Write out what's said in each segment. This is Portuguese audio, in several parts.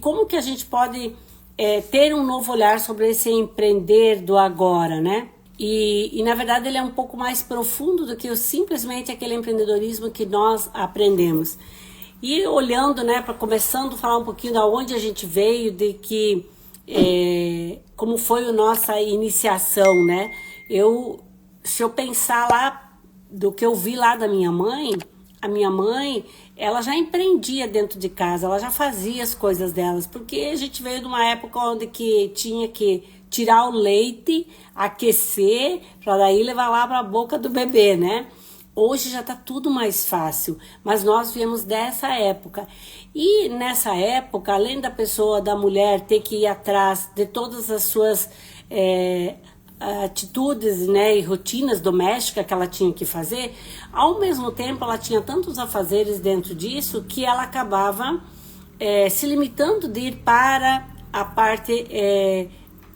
Como que a gente pode ter um novo olhar sobre esse empreender do agora, né? E na verdade ele é um pouco mais profundo do que simplesmente aquele empreendedorismo que nós aprendemos. E olhando, né, começando a falar um pouquinho de onde a gente veio, de que como foi a nossa iniciação, né? Se eu pensar lá do que eu vi lá da minha mãe, a minha mãe, ela já empreendia dentro de casa, ela já fazia as coisas delas, porque a gente veio de uma época onde que tinha que tirar o leite, aquecer, para daí levar lá para a boca do bebê, né? Hoje já tá tudo mais fácil, mas nós viemos dessa época. E nessa época, além da mulher ter que ir atrás de todas as suas atitudes, né, e rotinas domésticas que ela tinha que fazer, ao mesmo tempo ela tinha tantos afazeres dentro disso que ela acabava se limitando de ir para a parte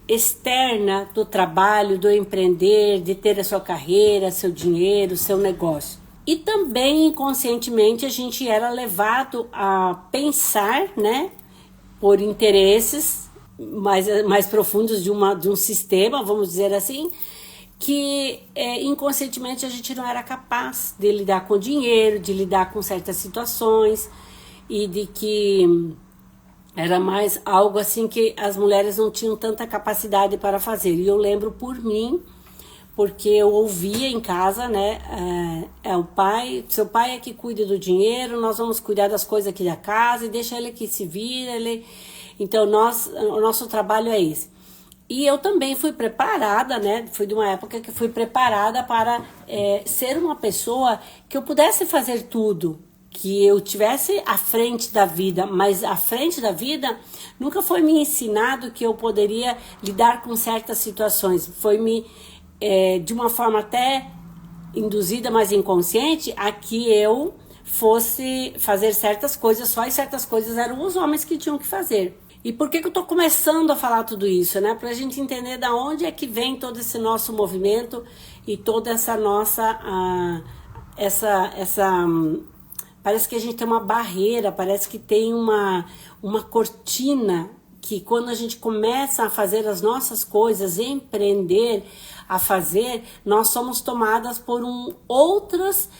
externa do trabalho, do empreender, de ter a sua carreira, seu dinheiro, seu negócio. E também inconscientemente a gente era levado a pensar, né, por interesses mais profundos de um sistema, vamos dizer assim, que inconscientemente a gente não era capaz de lidar com dinheiro, de lidar com certas situações, e de que era mais algo assim que as mulheres não tinham tanta capacidade para fazer. E eu lembro por mim, porque eu ouvia em casa, né, seu pai é que cuida do dinheiro, nós vamos cuidar das coisas aqui da casa e deixa ele que se vira, então o nosso trabalho é esse. E eu também fui preparada, né, fui de uma época que fui preparada para ser uma pessoa que eu pudesse fazer tudo, que eu tivesse à frente da vida, mas à frente da vida nunca foi me ensinado que eu poderia lidar com certas situações. Foi de uma forma até induzida, mas inconsciente, a que eu fosse fazer certas coisas, só e certas coisas eram os homens que tinham que fazer. E por que eu estou começando a falar tudo isso, né? Para a gente entender da onde é que vem todo esse nosso movimento e toda essa nossa parece que a gente tem uma barreira, parece que tem uma cortina que quando a gente começa a fazer as nossas coisas, empreender, a fazer, nós somos tomadas por outras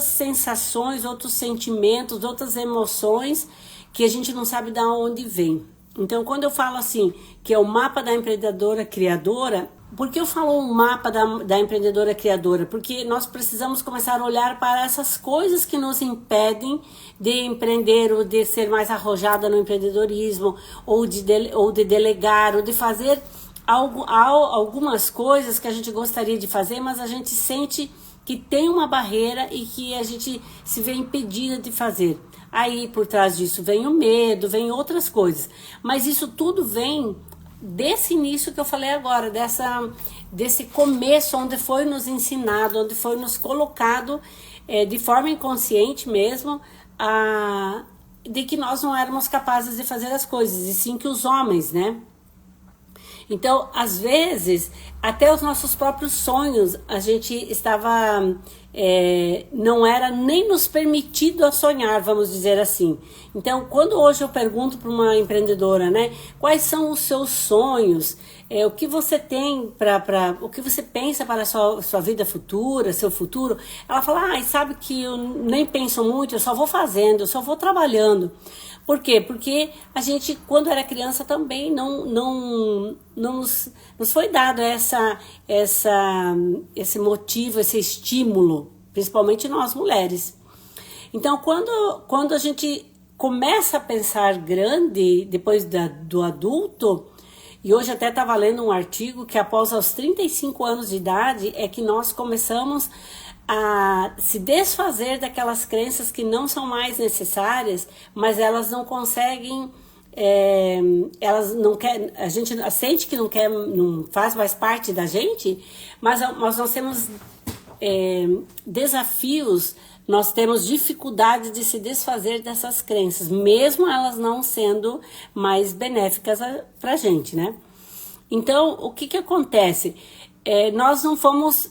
sensações, outros sentimentos, outras emoções que a gente não sabe de onde vem. Então, quando eu falo assim, que é o mapa da empreendedora criadora, por que eu falo um mapa da empreendedora criadora? Porque nós precisamos começar a olhar para essas coisas que nos impedem de empreender, ou de ser mais arrojada no empreendedorismo, ou de delegar, ou de fazer algumas coisas que a gente gostaria de fazer, mas a gente sente que tem uma barreira e que a gente se vê impedida de fazer. Aí, por trás disso, vem o medo, vem outras coisas. Mas isso tudo vem desse início que eu falei agora, desse começo onde foi nos ensinado, onde foi nos colocado de forma inconsciente mesmo, de que nós não éramos capazes de fazer as coisas, e sim que os homens, né? Então, às vezes, até os nossos próprios sonhos, a gente estava, não era nem nos permitido a sonhar, vamos dizer assim. Então, quando hoje eu pergunto para uma empreendedora, né, quais são os seus sonhos, o que você tem o que você pensa para a sua vida futura, seu futuro, ela fala, sabe que eu nem penso muito, eu só vou fazendo, eu só vou trabalhando. Por quê? Porque a gente, quando era criança, também não nos foi dado esse motivo, esse estímulo, principalmente nós mulheres. Então, quando a gente começa a pensar grande, depois do adulto, e hoje até estava lendo um artigo que após os 35 anos de idade é que nós começamos a se desfazer daquelas crenças que não são mais necessárias, mas elas não conseguem, elas não querem, a gente sente que não quer, não faz mais parte da gente, mas nós temos desafios, nós temos dificuldade de se desfazer dessas crenças, mesmo elas não sendo mais benéficas para a gente, né? Então, o que acontece? Nós não fomos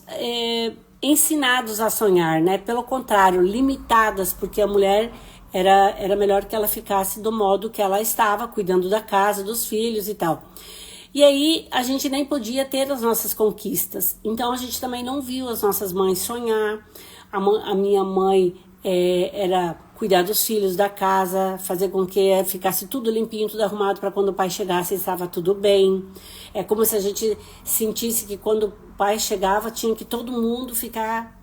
ensinados a sonhar, né? Pelo contrário, limitadas, porque a mulher era melhor que ela ficasse do modo que ela estava, cuidando da casa, dos filhos e tal. E aí a gente nem podia ter as nossas conquistas. Então a gente também não viu as nossas mães sonhar. A minha mãe era cuidar dos filhos, da casa, fazer com que ficasse tudo limpinho, tudo arrumado para quando o pai chegasse estava tudo bem. É como se a gente sentisse que quando o pai chegava tinha que todo mundo ficar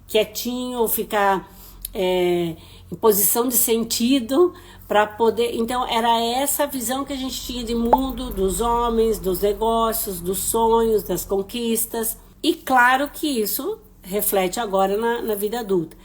quietinho ou ficar em posição de sentido para poder. Então era essa visão que a gente tinha de mundo, dos homens, dos negócios, dos sonhos, das conquistas. E claro que isso reflete agora na vida adulta.